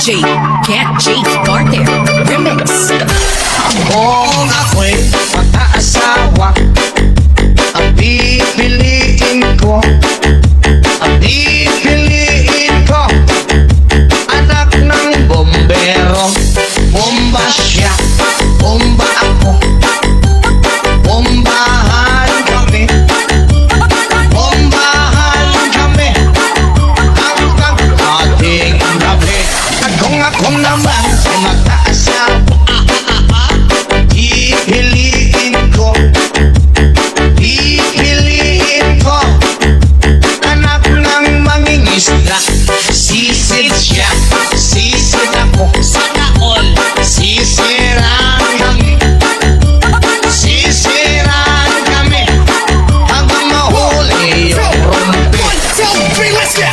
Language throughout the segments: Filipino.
DJ Cat J Carter Remix. Kung ako'y mag-aasawa, ang pipiliin ko, anak ng bombero. Bomba siya, bomba ako, bombahan kami hanggang ating gabi. At kung ako naman ay mag-aasawa, pipiliin ko, anak ng mangingisda. Sisid siya, sisid ako, sana all. Sisiraan kami hanggang mahuli yung rumpi. 1, 2, 3, let's go!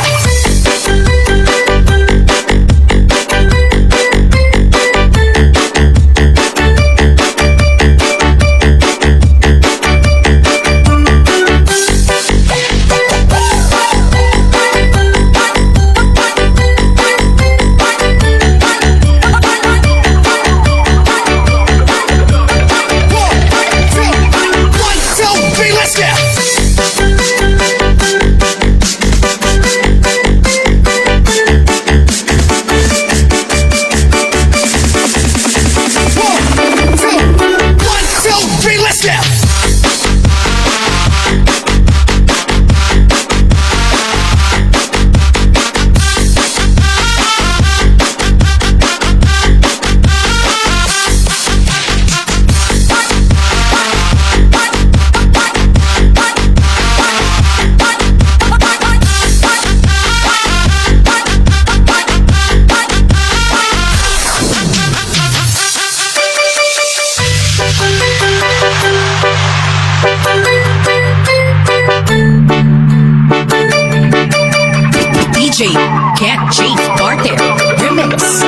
DJ Cat J Carter Remix.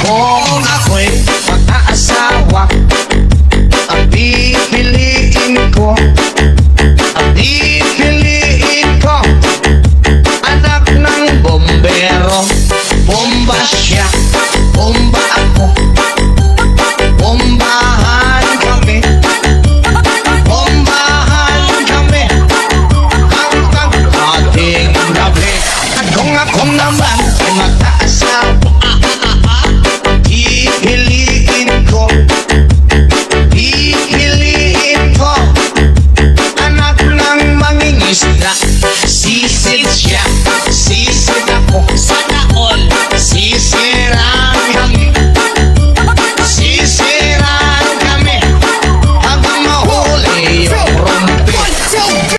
Kung ako'y mag-aasawa, ang pipiliin ko, anak ng bombero. Bomba siya, bomba ako, bombahan kami hanggang ating gabi. At kung ako naman ay mag-aasawa, pipiliin ko, anak ng mangingisda.